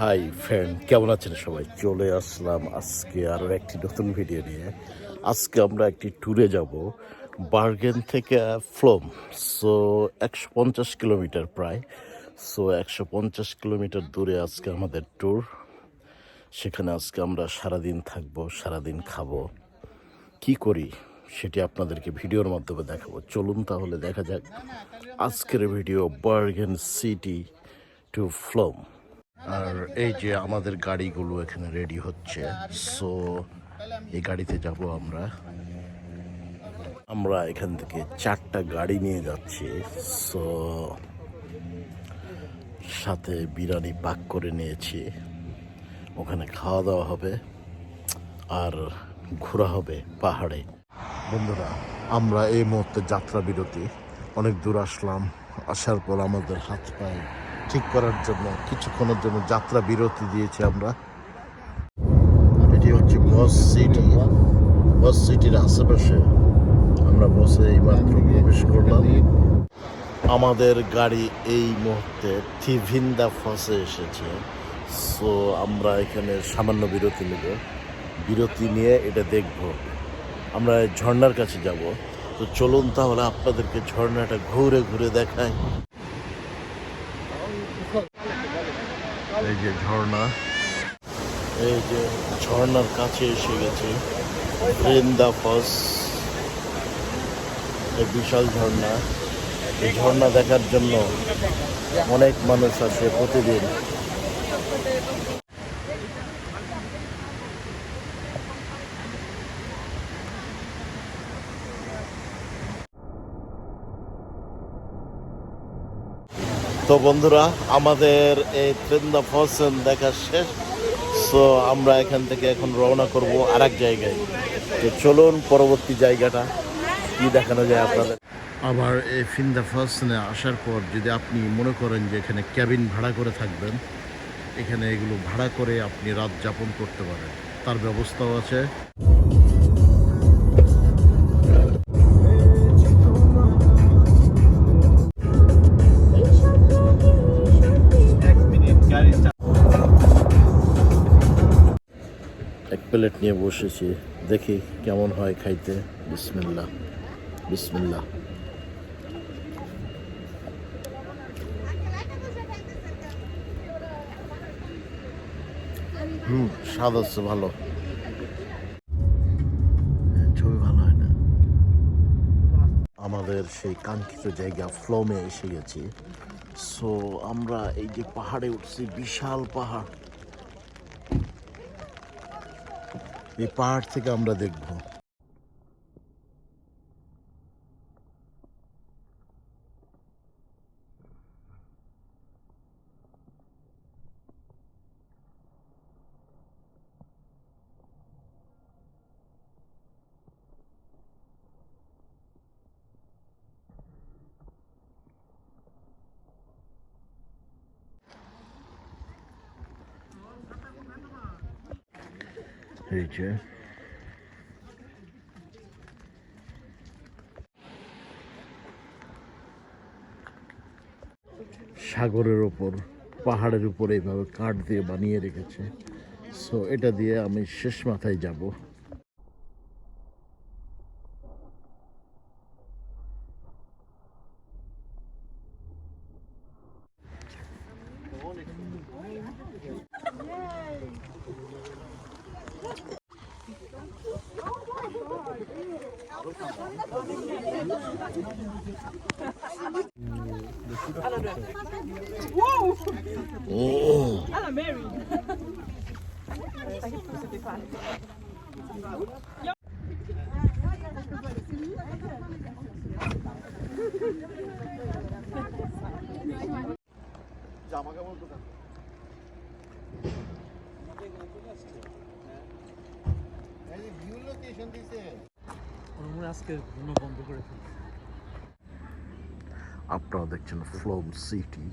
Hi friend, কেমন আছেন সবাই? চলে আসলাম আজকে আরও একটি নতুন ভিডিও নিয়ে। আজকে আমরা একটি ট্যুরে যাব বার্গেন থেকে ফ্লোম। সো 150 কিলোমিটার প্রায়। সো 150 কিলোমিটার দূরে আজকে আমাদের ট্যুর। সেখানে আজকে আমরা সারাদিন থাকবো, সারাদিন খাবো, কি করি সেটি আপনাদেরকে ভিডিওর মাধ্যমে দেখাবো। চলুন তাহলে দেখা যাক আজকের video Bergen city to Flam. আর এই যে আমাদের গাড়িগুলো এখানে রেডি হচ্ছে। সো এই গাড়িতে যাব আমরা। আমরা এখান থেকে 4টা গাড়ি নিয়ে যাচ্ছি। সো সাথে বিরিয়ানি পাক করে নিয়েছি, ওখানে খাওয়া দাওয়া হবে আর ঘোরা হবে পাহাড়ে। বন্ধুরা, আমরা এই মুহূর্তে যাত্রা বিরতি। অনেক দূর আসলাম, আসার পর আমাদের হাত পায়ে ঠিক করার জন্য কিছুক্ষণের জন্য যাত্রা বিরতি দিয়েছি আমরা। এটি হচ্ছে বস সিটির আশেপাশে আমরা বসে এইমাত্র প্রবেশ করলাম। আমাদের গাড়ি এই মুহূর্তে থিভিন্দা ফসে এসেছে। সো আমরা এখানে সামান্য বিরতি নেব, বিরতি নিয়ে এটা দেখব। আমরা ঝর্ণার কাছে যাব। তো চলুন তাহলে আপনাদেরকে ঝর্ণাটা ঘুরে ঘুরে দেখাই। এই যে ঝর্ণা, এই যে ঝর্ণার কাছে এসে গেছে থিভিন্দা ফলস। এই বিশাল ঝর্ণা, এই ঝর্ণা দেখার জন্য অনেক মানুষ আসে প্রতিদিন। তো বন্ধুরা, আমাদের এই থিভিন্দা ফলস দেখা শেষ। সো আমরা এখান থেকে এখন রওনা করব আর এক জায়গায়। তো চলুন পরবর্তী জায়গাটা কি দেখানো যায় আপনাদের। আবার এই থিভিন্দা ফলসে আসার পর যদি আপনি মনে করেন যে এখানে ক্যাবিন ভাড়া করে থাকবেন, এখানে এগুলো ভাড়া করে আপনি রাত যাপন করতে পারেন, তার ব্যবস্থাও আছে। এক প্লেট নিয়ে বসেছি, দেখি কেমন হয় খাইতে। বিসমিল্লাহ বিসমিল্লাহ। স্বাদ হচ্ছে ভালো। ছবি ভালো হয় না। আমাদের সেই কাঙ্ক্ষিত জায়গা ফ্লোমে এসে গেছি। সো আমরা এই যে পাহাড়ে উঠছি, বিশাল পাহাড়। এই পাহাড় থেকে আমরা দেখব এই যে সাগরের ওপর, পাহাড়ের উপর এইভাবে কাঠ দিয়ে বানিয়ে রেখেছে। সো এটা দিয়ে আমি শেষ মাথায় যাব। Alla Mary. জামা কাপড় দোকান ভিউ লোকেশন দিছে আজকে বন্ধ করে ফেলছে। আপনারা দেখছেন ফ্লোম সিটি।